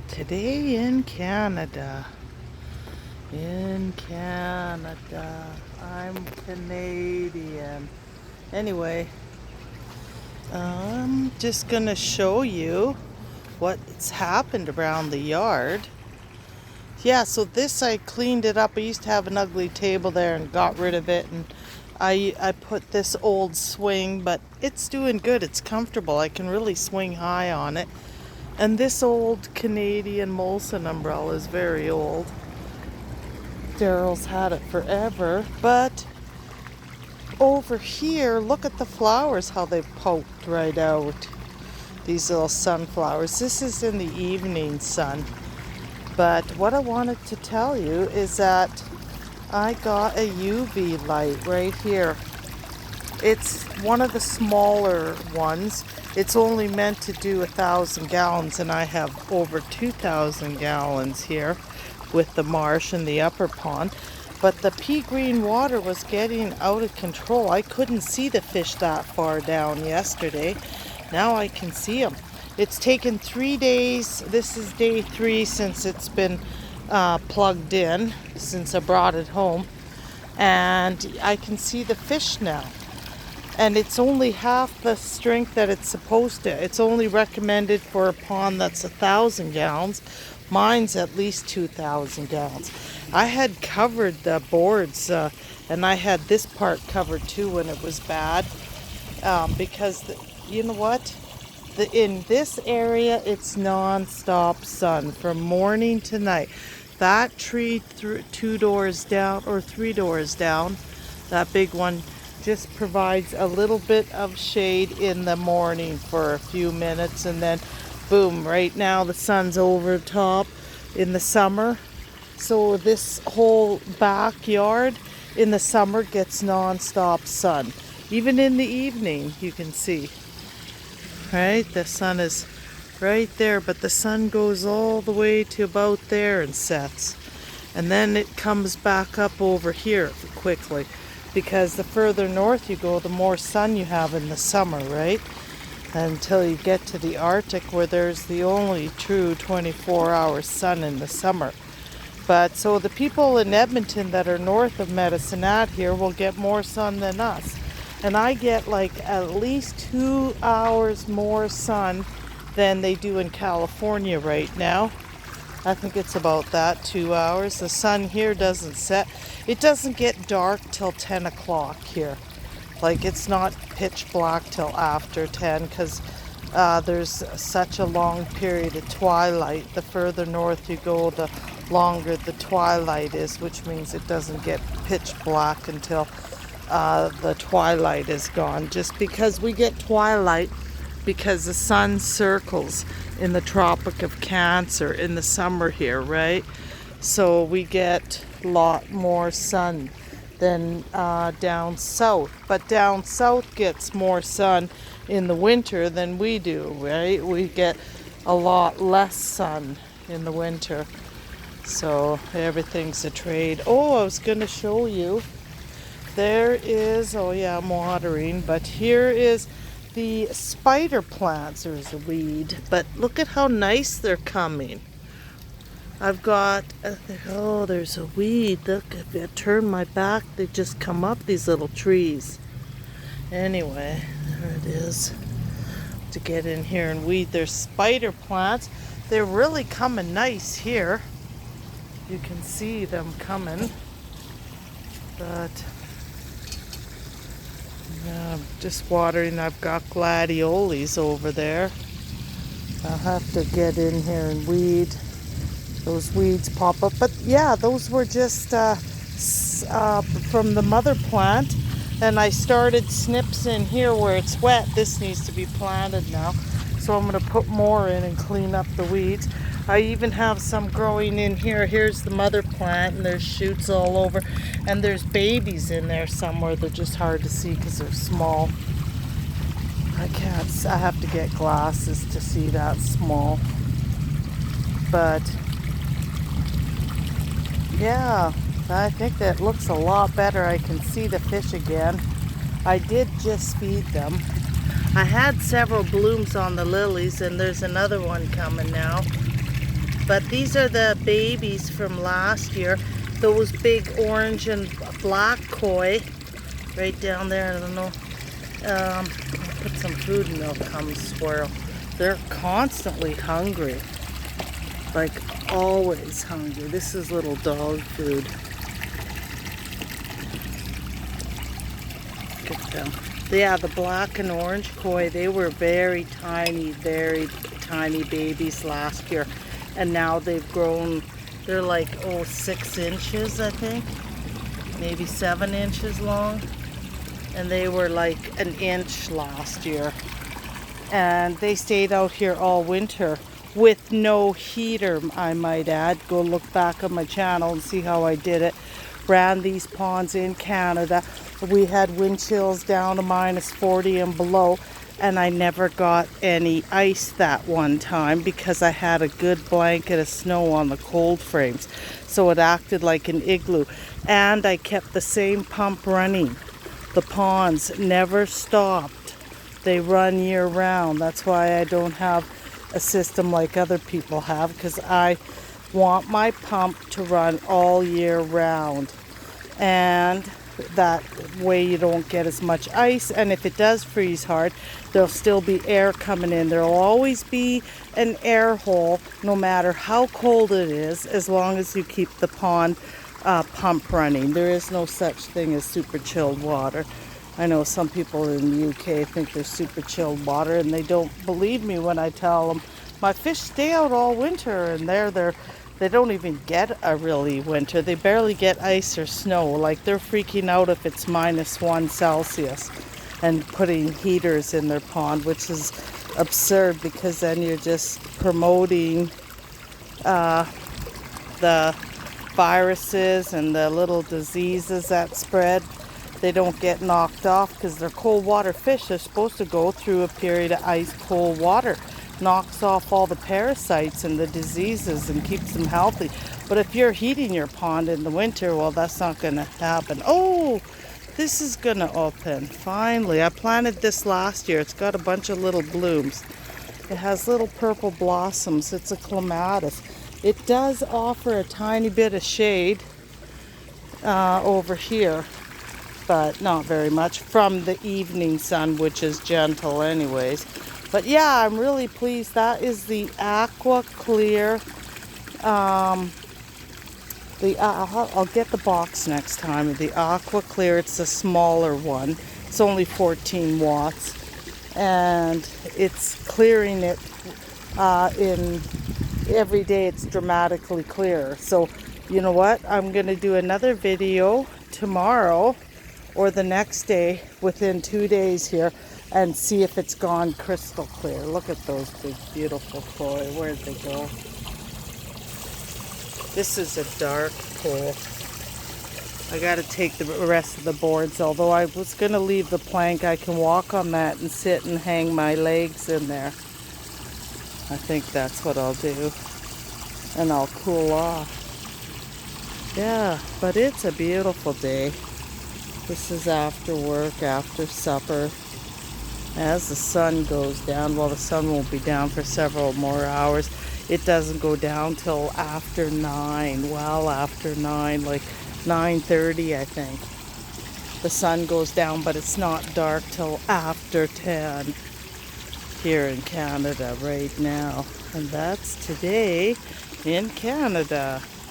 Today in Canada. In Canada. I'm Canadian. Anyway, I'm just gonna show you what's happened around the yard. Yeah, so this I cleaned it up. I used to have an ugly table there and got rid of it, and I put this old swing, but it's doing good. It's comfortable. I can really swing high on it. And this old Canadian Molson umbrella is very old. Daryl's had it forever, but over here, look at the flowers, how they've poked right out. These little sunflowers. This is in the evening sun. But what I wanted to tell you is that I got a UV light right here. It's one of the smaller ones. It's only meant to do 1,000 gallons, and I have over 2,000 gallons here with the marsh and the upper pond. But the pea green water was getting out of control. I couldn't see the fish that far down yesterday. Now I can see them. It's taken 3 days. This is day 3 since it's been plugged in, since I brought it home. And I can see the fish now. And it's only half the strength that it's supposed to. It's only recommended for a pond that's 1,000 gallons. Mine's at least 2,000 gallons. I had covered the boards, and I had this part covered too when it was bad. Because, you know what? In this area, it's non-stop sun from morning to night. That tree 2 doors down, or 3 doors down, that big one, just provides a little bit of shade in the morning for a few minutes, and then boom, right now the sun's over top in the summer. So this whole backyard in the summer gets non-stop sun. Even in the evening you can see, right? The sun is right there, but the sun goes all the way to about there and sets. And then it comes back up over here quickly. Because the further north you go, the more sun you have in the summer, right? Until you get to the Arctic, where there's the only true 24-hour sun in the summer. But so the people in Edmonton that are north of Medicine Hat here will get more sun than us. And I get like at least 2 hours more sun than they do in California right now. I think it's about that, 2 hours. The sun here doesn't set. It doesn't get dark till 10 o'clock here. Like, it's not pitch black till after 10 because there's such a long period of twilight. The further north you go, the longer the twilight is, which means it doesn't get pitch black until the twilight is gone. Just because we get twilight because the sun circles in the Tropic of Cancer in the summer here, right? So we get a lot more sun than down south. But down south gets more sun in the winter than we do, right? We get a lot less sun in the winter. So everything's a trade. Oh, I was going to show you. There is, oh yeah, I'm watering, but here is the spider plants. There's a weed, but look at how nice they're coming. I've got, oh, there's a weed. Look, if I turn my back, they just come up, these little trees. Anyway, there it is. To get in here and weed. There's spider plants. They're really coming nice here. You can see them coming. But I'm just watering. I've got gladioles over there. I'll have to get in here and weed. Those weeds pop up. But yeah, those were just from the mother plant. And I started snips in here where it's wet. This needs to be planted now. So I'm going to put more in and clean up the weeds. I even have some growing in here. Here's the mother plant, and there's shoots all over. And there's babies in there somewhere. They're just hard to see because they're small. I have to get glasses to see that small. But yeah, I think that looks a lot better. I can see the fish again. I did just feed them. I had several blooms on the lilies, and there's another one coming now. But these are the babies from last year. Those big orange and black koi right down there. I don't know. I'll put some food in, they'll come swirl. They're constantly hungry. Like always hungry. This is little dog food. Get them. Yeah, the black and orange koi, they were very tiny babies last year. And now they've grown, they're like, 6 inches, I think. Maybe 7 inches long. And they were like an inch last year. And they stayed out here all winter with no heater, I might add. Go look back on my channel and see how I did it. Ran these ponds in Canada. We had wind chills down to -40 and below, and I never got any ice that one time because I had a good blanket of snow on the cold frames. So it acted like an igloo. And I kept the same pump running. The ponds never stopped. They run year round. That's why I don't have a system like other people have, because I want my pump to run all year round. And that way you don't get as much ice, and if it does freeze hard, there'll still be air coming in. There'll always be an air hole no matter how cold it is, as long as you keep the pond pump running. There is no such thing as super chilled water. I know some people in the UK think there's super chilled water, and they don't believe me when I tell them my fish stay out all winter, and they don't even get a really winter. They barely get ice or snow. Like, they're freaking out if it's -1 Celsius and putting heaters in their pond, which is absurd, because then you're just promoting the viruses and the little diseases that spread. They don't get knocked off because they're cold water fish. They're supposed to go through a period of ice cold water. Knocks off all the parasites and the diseases and keeps them healthy. But if you're heating your pond in the winter, well, that's not going to happen. Oh, this is going to open. Finally, I planted this last year. It's got a bunch of little blooms. It has little purple blossoms. It's a clematis. It does offer a tiny bit of shade over here, but not very much from the evening sun, which is gentle anyways. But yeah, I'm really pleased. That is the AQUAclear. I'll get the box next time. The AQUAclear, it's a smaller one. It's only 14 watts. And it's clearing it in every day. It's dramatically clearer. So you know what? I'm going to do another video tomorrow or the next day, within 2 days here, and see if it's gone crystal clear. Look at those big, beautiful koi. Where'd they go? This is a dark pool. I got to take the rest of the boards, although I was going to leave the plank. I can walk on that and sit and hang my legs in there. I think that's what I'll do. And I'll cool off. Yeah, but it's a beautiful day. This is after work, after supper. As the sun goes down, well, the sun won't be down for several more hours. It doesn't go down till after 9, well after 9, like 9:30, I think. The sun goes down, but it's not dark till after 10 here in Canada right now. And that's today in Canada.